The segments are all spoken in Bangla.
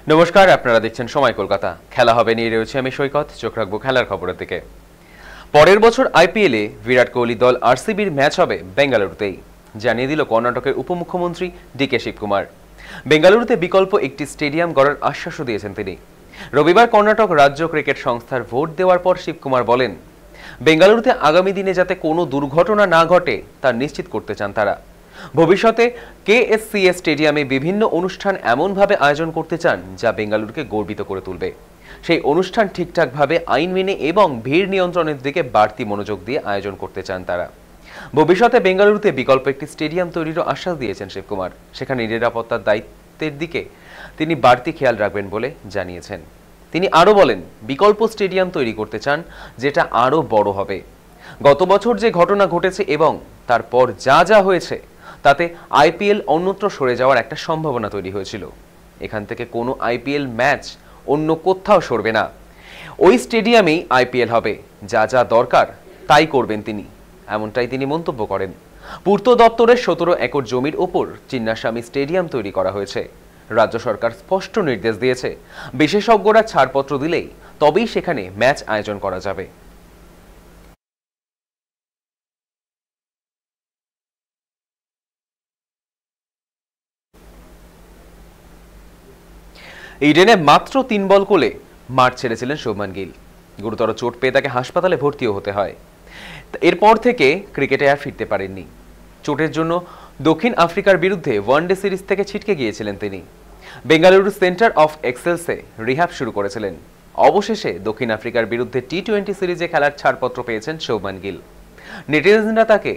নমস্কার, আপনারা দেখছেন সময় কলকাতা। খেলা হবে নিয়ে রয়েছে আমি সৈকত। চোখ রাখবো খেলার খবরের দিকে। পরের বছর আইপিএলে বিরাট কোহলি দল আরসিবির ম্যাচ হবে বেঙ্গালুরুতেই, জানিয়ে দিল কর্ণাটকের উপমুখ্যমন্ত্রী ডিকে শিবকুমার। বেঙ্গালুরুতে বিকল্প একটি স্টেডিয়াম গড়ার আশ্বাসও দিয়েছেন তিনি। রবিবার কর্ণাটক রাজ্য ক্রিকেট সংস্থার ভোট দেওয়ার পর শিবকুমার বলেন, বেঙ্গালুরুতে আগামী দিনে যাতে কোনো দুর্ঘটনা না ঘটে তা নিশ্চিত করতে চান তারা। ভবিষ্যতে কেএসসিএ স্টেডিয়ামে বিভিন্ন অনুষ্ঠান এমনভাবে আয়োজন করতে চান যা বেঙ্গালুরুকে গর্বিত করে তুলবে। সেই অনুষ্ঠান ঠিকঠাকভাবে আইন মেনে এবং ভিড় নিয়ন্ত্রণের দিকে বাড়তি মনোযোগ দিয়ে আয়োজন করতে চান তারা। ভবিষ্যতে বেঙ্গালুরুতে বিকল্প একটি স্টেডিয়াম তৈরিরও আশ্বাস দিয়েছেন শিবকুমার। সেখানে নিরাপত্তার দায়িত্বের দিকে তিনি বাড়তি খেয়াল রাখবেন বলে জানিয়েছেন। তিনি আরও বলেন, বিকল্প স্টেডিয়াম তৈরি করতে চান যেটা আরও বড় হবে। গত বছর যে ঘটনা ঘটেছে এবং তারপর যা যা হয়েছে তাতে আইপিএল অন্যত্র সরে যাওয়ার একটা সম্ভাবনা তৈরি হয়েছিল। এখান থেকে কোনো আইপিএল ম্যাচ অন্য কোথাও সরবে না, ওই স্টেডিয়ামেই আইপিএল হবে। যা যা দরকার তাই করবেন তিনি, এমনটাই তিনি মন্তব্য করেন। পূর্ত দপ্তরের 17 একর জমির ওপর চিন্নাস্বামী স্টেডিয়াম তৈরি করা হয়েছে। রাজ্য সরকার স্পষ্ট নির্দেশ দিয়েছে, বিশেষজ্ঞরা ছাড়পত্র দিলেই তবেই সেখানে ম্যাচ আয়োজন করা যাবে। ইডেনে মাত্র 3 বল কোলে মাঠ ছেড়েছিলেন শুভমান গিল। গুরুতর চোট পেয়ে তাকে হাসপাতালে ভর্তিও হতে হয়। এরপর থেকে ক্রিকেটে আর ফিরতে পারেননি। চোটের জন্য দক্ষিণ আফ্রিকার বিরুদ্ধে ওয়ানডে সিরিজ থেকে ছিটকে গিয়েছিলেন তিনি। বেঙ্গালুরু সেন্টার অফ এক্সেলসে রিহ্যাব শুরু করেছিলেন। অবশেষে দক্ষিণ আফ্রিকার বিরুদ্ধে টি-20 সিরিজে খেলার ছাড়পত্র পেয়েছেন শুভমান গিল। নেটিজেনরা তাকে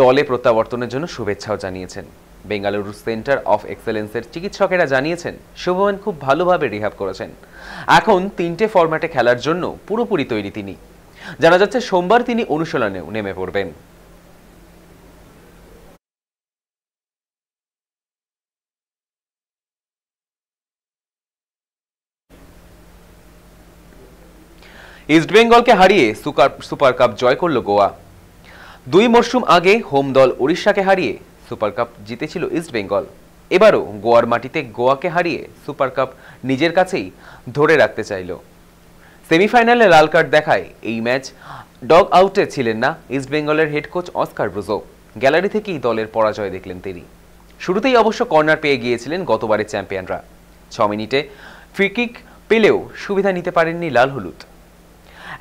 দলে প্রত্যাবর্তনের জন্য শুভেচ্ছাও জানিয়েছেন। বেঙ্গালুরু সেন্টার অফ এক্সেলেন্সের চিকিৎসকেরা জানিয়েছেন, শুভমান খুব ভালোভাবে রিহ্যাব করেছেন। এখন 3টে ফরম্যাটে খেলার জন্য পুরোপুরি তৈরি তিনি। জানা যাচ্ছে সোমবার তিনি অনুশীলনেও নেমে পড়বেন। ইস্টবেঙ্গলকে হারিয়ে সুপার কাপ জয় করল গোয়া। 2 মরশুম আগে হোম দল উড়িষ্যাকে হারিয়ে সুপার কাপ জিতেছিল ইস্টবেঙ্গল। এবারও গোয়ার মাটিতে গোয়াকে হারিয়ে সুপার কাপ নিজের কাছেই ধরে রাখতে চাইল। সেমিফাইনালে লাল কার্ড দেখায় এই ম্যাচ ডগ আউটে ছিলেন না ইস্টবেঙ্গলের head coach Oscar Bruzon. Gallery থেকেই দলের পরাজয় দেখলেন তিনি। শুরুতেই অবশ্য কর্নার পেয়ে গিয়েছিলেন গতবারের চ্যাম্পিয়নরা। 6 মিনিটে ফ্রিকিক পেলেও সুবিধা নিতে পারেননি লাল হলুদ।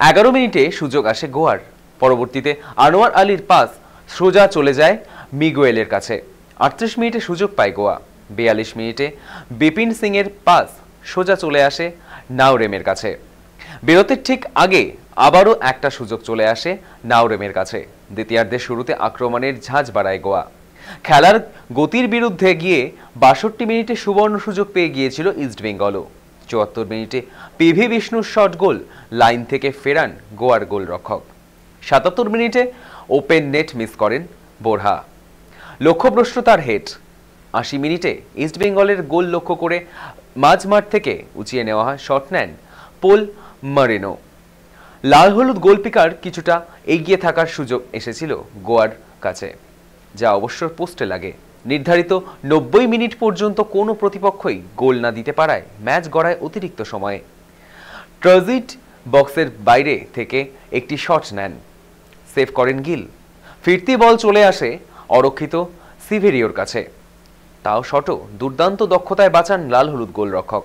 11 মিনিটে সুযোগ আসে গোয়ার। পরবর্তীতে আনোয়ার আলীর পাস সোজা চলে যায় মিগুয়েলের কাছে। 38 মিনিটে সুযোগ পায় গোয়া। 42 মিনিটে বিপিন সিং এর পাস সোজা চলে আসে নাওরেমের কাছে। বিরতির ঠিক আগে আবারও একটা সুযোগ চলে আসে নাওরেমের কাছে। দ্বিতীয়ার্ধের শুরুতে আক্রমণের ঝাঁজ বাড়ায় গোয়া। খেলার গতির বিরুদ্ধে গিয়ে 62 মিনিটে সুবর্ণ সুযোগ পেয়ে গিয়েছিল ইস্টবেঙ্গলও। 74 মিনিটে পিভি বিষ্ণুর শট গোল লাইন থেকে ফেরান গোয়ার গোলরক্ষক। 77 মিনিটে ওপেন নেট মিস করেন বোরহা। লক্ষ্যভ্রষ্ট তার হেড। 80 মিনিটে ইস্টবেঙ্গলের গোল লক্ষ্য করে মাঝমাঠ থেকে উঁচিয়ে নেওয়া হয় শট নেন পোল মারেনো। লাল হলুদ গোলকিপার কিছুটা এগিয়ে থাকার সুযোগ এসেছিল গোয়ার কাছে, যা অবশ্য পোস্টে লাগে। নির্ধারিত 90 মিনিট পর্যন্ত কোনো প্রতিপক্ষই গোল না দিতে পারায় ম্যাচ গড়ায় অতিরিক্ত সময়ে। ট্রাজিট বক্সের বাইরে থেকে একটি শট নেন, সেভ করেন গিল। ফিরতি বল চলে আসে অরক্ষিত সিভেরিওর কাছে, তাও শটও দুর্দান্ত দক্ষতায় বাঁচান লাল হলুদ গোলরক্ষক।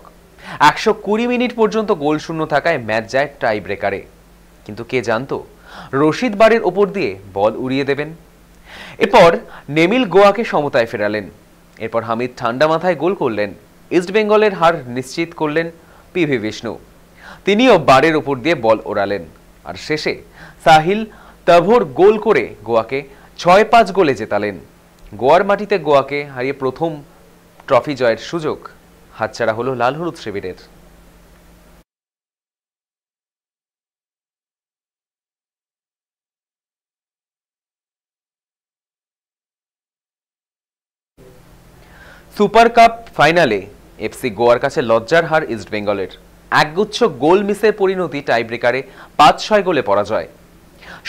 120 মিনিট পর্যন্ত গোল শূন্য থাকায় ম্যাচ যায় টাই ব্রেকারে। কিন্তু কে জানতো রশিদ বারের ওপর দিয়ে বল উড়িয়ে দেবেন। এরপর নেমিল গোয়াকে সমতায় ফেরালেন। এরপর হামিদ ঠান্ডা মাথায় গোল করলেন। ইস্টবেঙ্গলের হার নিশ্চিত করলেন পিভি বিষ্ণু। তিনিও বারের ওপর দিয়ে বল ওড়ালেন। আর শেষে সাহিল তাভোর গোল করে গোয়াকে 6-5 গোলে জেতালেন। গোয়ার মাটিতে গোয়াকে হারিয়ে প্রথম ট্রফি জয়ের সুযোগ হাতছাড়া হলো লাল হলুদ শিবিরের। সুপার কাপ ফাইনালে এফসি গোয়ার কাছে লজ্জার হার ইস্টবেঙ্গলের। একগুচ্ছ গোল মিসের পরিণতি টাইব্রেকারে 5-6 গোলে পরাজয়।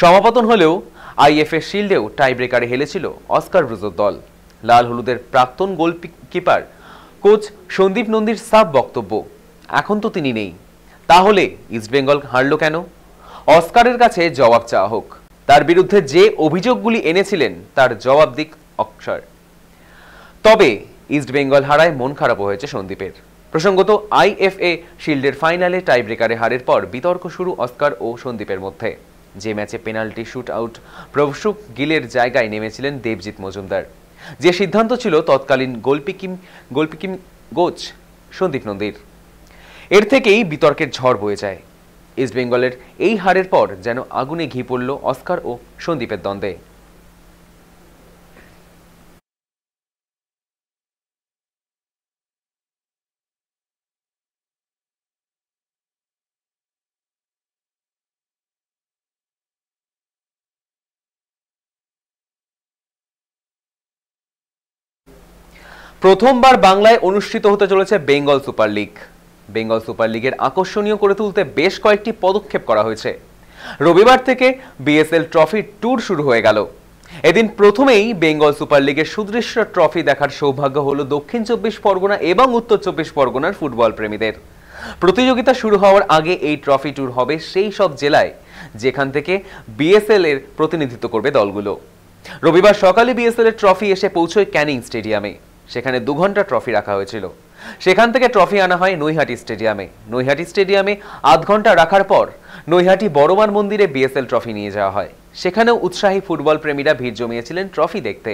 সমাপতন হলেও আইএফএ শিল্ডেও টাইব্রেকারে হেলেছিল অস্কার ব্রুজোর দল। লাল হলুদের প্রাক্তন গোলকিপার কোচ সন্দীপ নন্দীর সাফ বক্তব্য, এখন তো তিনি নেই, তাহলে ইস্টবেঙ্গল হারল কেন? অস্কারের কাছে জবাব চাওয়া হোক। তার বিরুদ্ধে যে অভিযোগগুলি এনেছিলেন তার জবাব দিক অক্ষর। তবে ইস্টবেঙ্গল হারায় মন খারাপ হয়েছে সন্দীপের। প্রসঙ্গত, আইএফএ শিল্ডের ফাইনালে টাইব্রেকারে হারের পর বিতর্ক শুরু অস্কার ও সন্দীপের মধ্যে। যে ম্যাচে পেনাল্টি শুট আউট প্রভসুক গিলের জায়গায় নেমেছিলেন দেবজিৎ মজুমদার, যে সিদ্ধান্ত ছিল তৎকালীন গোলকিপিং কোচ সন্দীপ নন্দীর। এর থেকেই বিতর্কের ঝড় বয়ে যায়। ইস্টবেঙ্গলের এই হারের পর যেন আগুনে ঘি পড়ল অস্কার ও সন্দীপের দ্বন্দ্বে। প্রথমবার বাংলায় অনুষ্ঠিত হতে চলেছে Bengal super league. Bengal super লিগের আকর্ষণীয় করে তুলতে বেশ কয়েকটি পদক্ষেপ করা হয়েছে। রবিবার থেকে বিএসএল ট্রফি ট্যুর শুরু হয়ে গেল। এদিন প্রথমেই বেঙ্গল সুপার লিগের সুদৃশ্য ট্রফি দেখার সৌভাগ্য হলো দক্ষিণ 24 পরগনা এবং উত্তর 24 পরগনার ফুটবল প্রেমীদের। প্রতিযোগিতা শুরু হওয়ার আগে এই ট্রফি ট্যুর হবে সেই সব জেলায় যেখান থেকে বিএসএল এর প্রতিনিধিত্ব করবে দলগুলো। রবিবার সকালে বিএসএল এর ট্রফি এসে পৌঁছয় ক্যানিং স্টেডিয়ামে। সেখানে 2 ঘন্টা ট্রফি রাখা হয়েছিল। সেখান থেকে ট্রফি আনা হয় নৈহাটি স্টেডিয়ামে। নৈহাটি স্টেডিয়ামে আধ ঘন্টা রাখার পর নৈহাটি বড়মান মন্দিরে বিএসএল ট্রফি নিয়ে যাওয়া হয়। সেখানেও উৎসাহী ফুটবল প্রেমীরা ভিড় জমিয়েছিলেন ট্রফি দেখতে।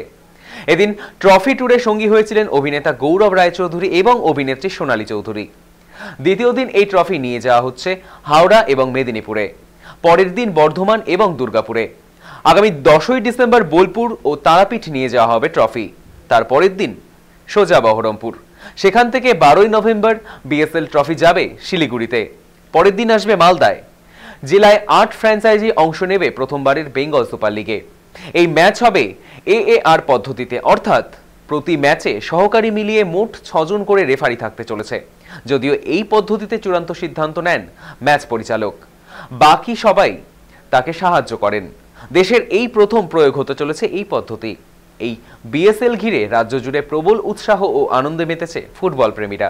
এদিন ট্রফি ট্যুরে সঙ্গী হয়েছিলেন অভিনেতা গৌরব রায়চৌধুরী এবং অভিনেত্রী সোনালী চৌধুরী। দ্বিতীয় দিন এই ট্রফি নিয়ে যাওয়া হচ্ছে হাওড়া এবং মেদিনীপুরে, পরের দিন বর্ধমান এবং দুর্গাপুরে। আগামী 10ই ডিসেম্বর বোলপুর ও তারাপীঠ নিয়ে যাওয়া হবে ট্রফি। তার পরের দিন সোজা বহরমপুর। সেখান থেকে 12ই নভেম্বর বিএসএল ট্রফি যাবে শিলিগুড়িতে। পরের দিন আসবে মালদায়। জেলায় 8 ফ্র্যাঞ্চাইজি অংশ নেবে প্রথমবারের বেঙ্গল সুপার লিগে। এই ম্যাচ হবে এএআর পদ্ধতিতে, অর্থাৎ প্রতি ম্যাচে সহকারী মিলিয়ে মোট 6 জন করে রেফারি থাকতে চলেছে। যদিও এই পদ্ধতিতে চূড়ান্ত সিদ্ধান্ত নেন ম্যাচ পরিচালক, বাকি সবাই তাকে সাহায্য করেন। দেশের এই প্রথম প্রয়োগ হতে চলেছে এই পদ্ধতি। এই বিএসএল ঘিরে রাজ্য জুড়ে প্রবল উৎসাহ ও আনন্দে মেতেছে ফুটবল প্রেমীরা।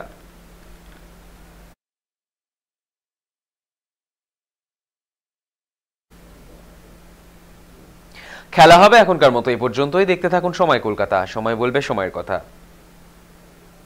খেলা হবে এখনকার মতো এই পর্যন্তই। দেখতে থাকুন সময় কলকাতা, সময় বলবে সময়ের কথা।